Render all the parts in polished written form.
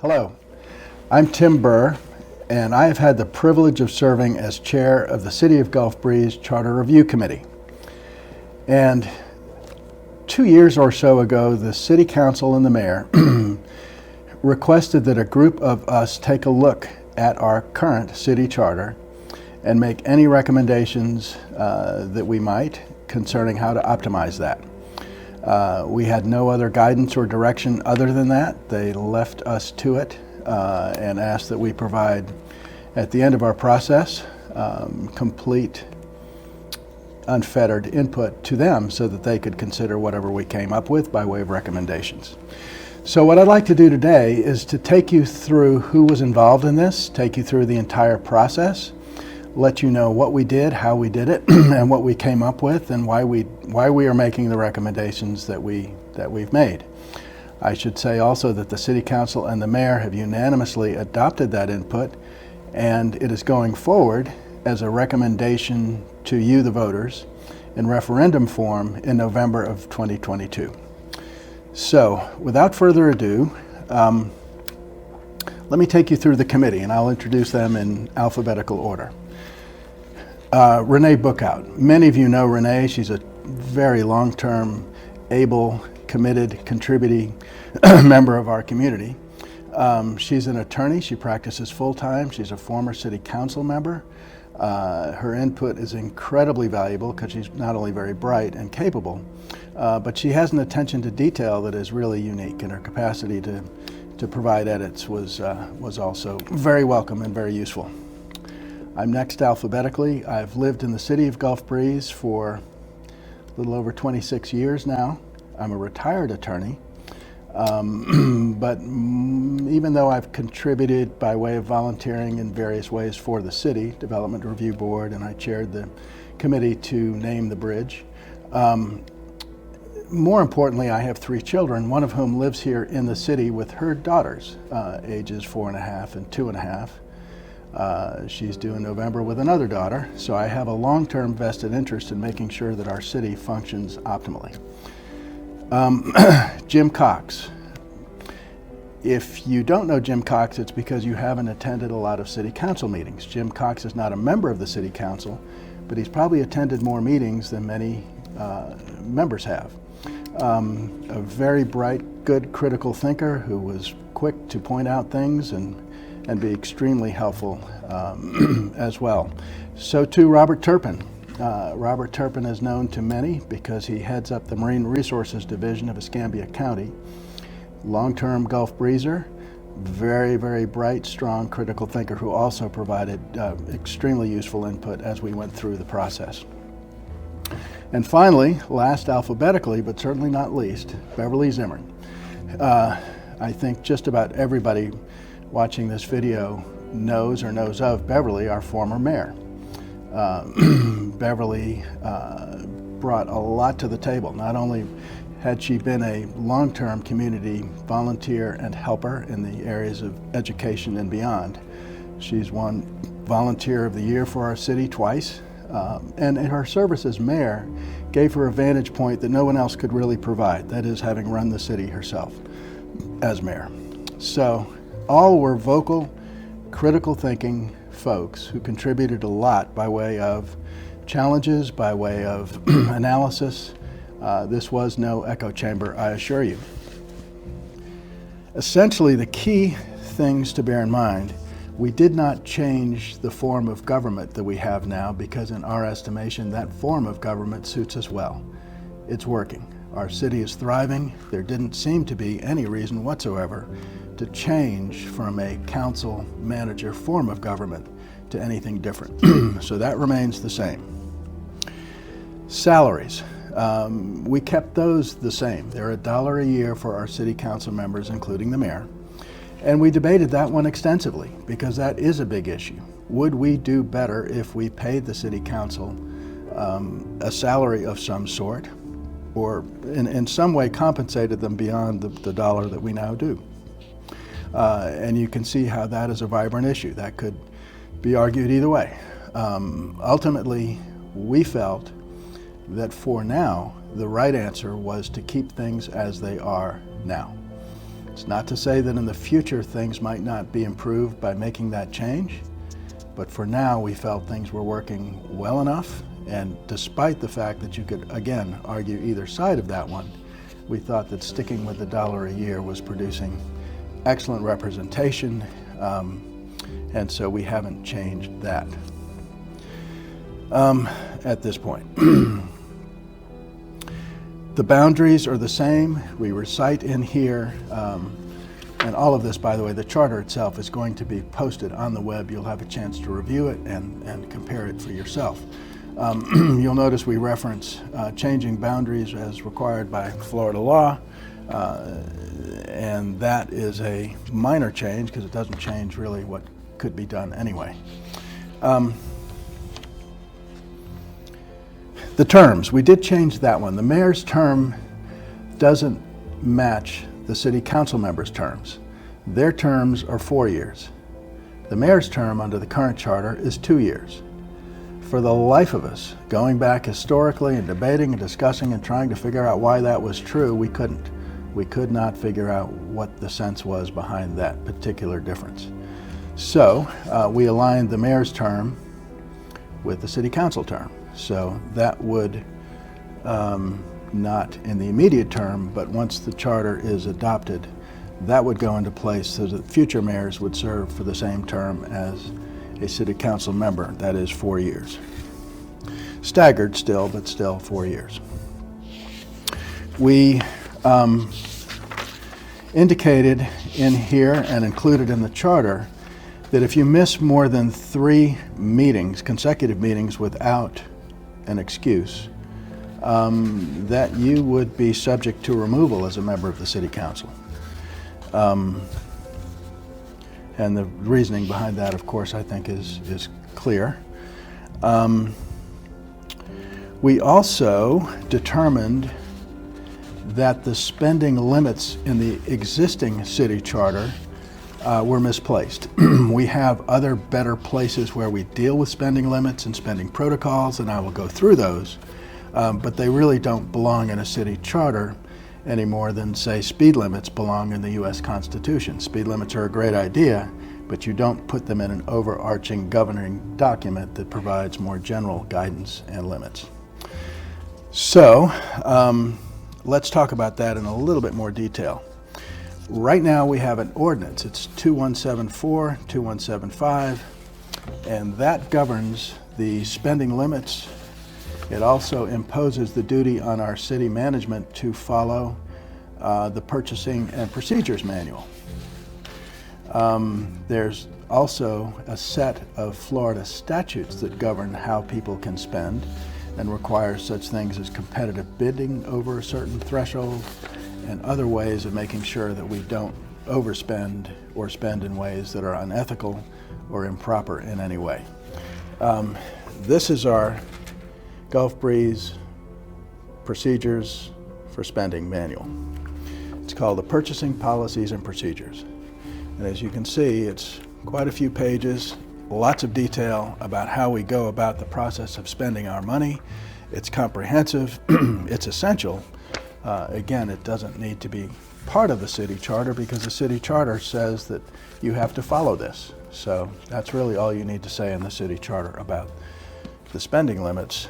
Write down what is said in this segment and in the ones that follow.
Hello, I'm Tim Burr, and I have had the privilege of serving as chair of the City of Gulf Breeze Charter Review Committee. And 2 years or so ago, the City Council and the Mayor requested that a group of us take a look at our current city charter and make any recommendations that we might concerning how to optimize that. We had no other guidance or direction other than that. They left us to it and asked that we provide, at the end of our process, complete, unfettered input to them so that they could consider whatever we came up with by way of recommendations. So what I'd like to do today is to take you through who was involved in this, take you through the entire process, let you know what we did, how we did it, and what we came up with, and why we are making the recommendations that we've made. I should say also that the City Council and the Mayor have unanimously adopted that input, and it is going forward as a recommendation to you, the voters, in referendum form in November of 2022. So, without further ado, let me take you through the committee, and I'll introduce them in alphabetical order. Renee Bookout. Many of you know Renee. She's a very long-term, able, committed, contributing member of our community. She's an attorney. She practices full-time. She's a former city council member. Her input is incredibly valuable because she's not only very bright and capable, but she has an attention to detail that is really unique, and her capacity to provide edits was also very welcome and very useful. I'm next alphabetically. I've lived in the city of Gulf Breeze for a little over 26 years now. I'm a retired attorney, but even though I've contributed by way of volunteering in various ways for the city, Development Review Board, and I chaired the committee to name the bridge. More importantly, I have 3 children, one of whom lives here in the city with her daughters, ages 4.5 and 2.5. She's due in November with another daughter, so I have a long-term vested interest in making sure that our city functions optimally. Jim Cox. If you don't know Jim Cox, it's because you haven't attended a lot of city council meetings. Jim Cox is not a member of the city council, but he's probably attended more meetings than many members have. A very bright, good, critical thinker who was quick to point out things and be extremely helpful as well. So too Robert Turpin. Robert Turpin is known to many because he heads up the Marine Resources Division of Escambia County. Long-term Gulf Breezer, very, very bright, strong, critical thinker who also provided extremely useful input as we went through the process. And finally, last alphabetically, but certainly not least, Beverly Zimmern. I think just about everybody watching this video knows or knows of Beverly, our former mayor. Beverly brought a lot to the table. Not only had she been a long-term community volunteer and helper in the areas of education and beyond, she's won Volunteer of the Year for our city twice, and in her service as mayor gave her a vantage point that no one else could really provide, that is having run the city herself as mayor. So all were vocal, critical thinking folks who contributed a lot by way of challenges, by way of analysis. This was no echo chamber, I assure you. Essentially, the key things to bear in mind: we did not change the form of government that we have now because in our estimation, that form of government suits us well. It's working. Our city is thriving. There didn't seem to be any reason whatsoever to change from a council manager form of government to anything different. So that remains the same. Salaries. We kept those the same. They're $1 a year for our city council members, including the mayor. And we debated that one extensively because that is a big issue. Would we do better if we paid the city council a salary of some sort, or in some way compensated them beyond the dollar that we now do? And you can see how that is a vibrant issue. That could be argued either way. Ultimately, we felt that for now, the right answer was to keep things as they are now. It's not to say that in the future things might not be improved by making that change, but for now we felt things were working well enough, and despite the fact that you could, again, argue either side of that one, we thought that sticking with the $1 a year was producing excellent representation, and so we haven't changed that at this point. The boundaries are the same. We recite in here, and all of this, by the way, the charter itself is going to be posted on the web. You'll have a chance to review it and compare it for yourself. You'll notice we reference changing boundaries as required by Florida law, and that is a minor change because it doesn't change really what could be done anyway. The terms, we did change that one. The mayor's term doesn't match the city council members' terms. Their terms are 4 years. The mayor's term under the current charter is 2 years. For the life of us, going back historically and debating and discussing and trying to figure out why that was true, we couldn't. We could not figure out what the sense was behind that particular difference. So we aligned the mayor's term with the city council term. So that would, not in the immediate term, but once the charter is adopted, that would go into place so that future mayors would serve for the same term as a city council member, that is 4 years. Staggered still, but still 4 years. We indicated in here and included in the charter that if you miss more than 3 meetings, consecutive meetings without an excuse, that you would be subject to removal as a member of the city council. And the reasoning behind that, of course, I think is clear. We also determined that the spending limits in the existing city charter were misplaced. We have other better places where we deal with spending limits and spending protocols, and I will go through those, but they really don't belong in a city charter any more than, say, speed limits belong in the U.S. Constitution. Speed limits are a great idea, but you don't put them in an overarching governing document that provides more general guidance and limits. So let's talk about that in a little bit more detail. Right now we have an ordinance. It's 2174, 2175, and that governs the spending limits. It also imposes the duty on our city management to follow the Purchasing and Procedures Manual. There's also a set of Florida statutes that govern how people can spend and require such things as competitive bidding over a certain threshold and other ways of making sure that we don't overspend or spend in ways that are unethical or improper in any way. This is our Gulf Breeze Procedures for Spending Manual. It's called the Purchasing Policies and Procedures. And as you can see, it's quite a few pages, lots of detail about how we go about the process of spending our money. It's comprehensive, it's essential. Again, it doesn't need to be part of the city charter because the city charter says that you have to follow this. So that's really all you need to say in the city charter about the spending limits.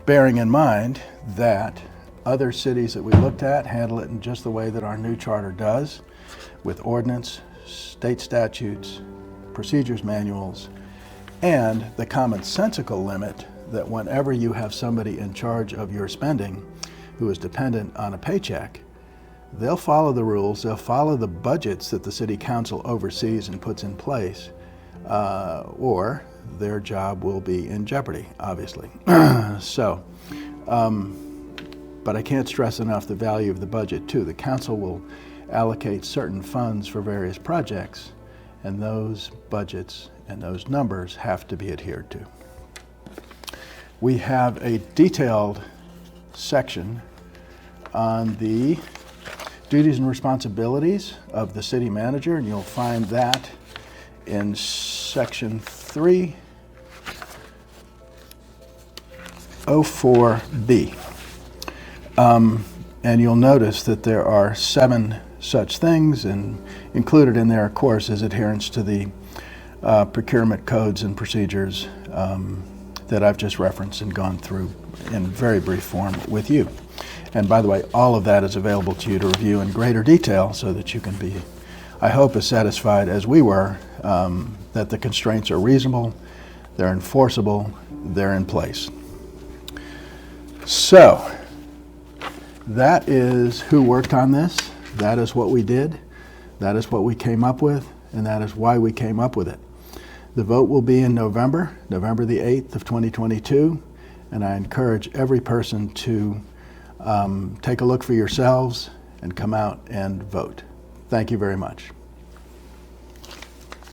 Bearing in mind that other cities that we looked at handle it in just the way that our new charter does, with ordinance, state statutes, procedures manuals, and the commonsensical limit that whenever you have somebody in charge of your spending who is dependent on a paycheck, they'll follow the rules, they'll follow the budgets that the city council oversees and puts in place, or their job will be in jeopardy, obviously. But I can't stress enough the value of the budget too. The council will allocate certain funds for various projects, and those budgets and those numbers have to be adhered to. We have a detailed section on the duties and responsibilities of the city manager, and you'll find that in section 304B. And you'll notice that there are 7 such things, and included in there, of course, is adherence to the procurement codes and procedures that I've just referenced and gone through in very brief form with you. And by the way, all of that is available to you to review in greater detail so that you can be, I hope, as satisfied as we were that the constraints are reasonable, they're enforceable, they're in place. So, that is who worked on this. That is what we did. That is what we came up with, and that is why we came up with it. The vote will be in November the 8th of 2022, and I encourage every person to take a look for yourselves and come out and vote. Thank you very much.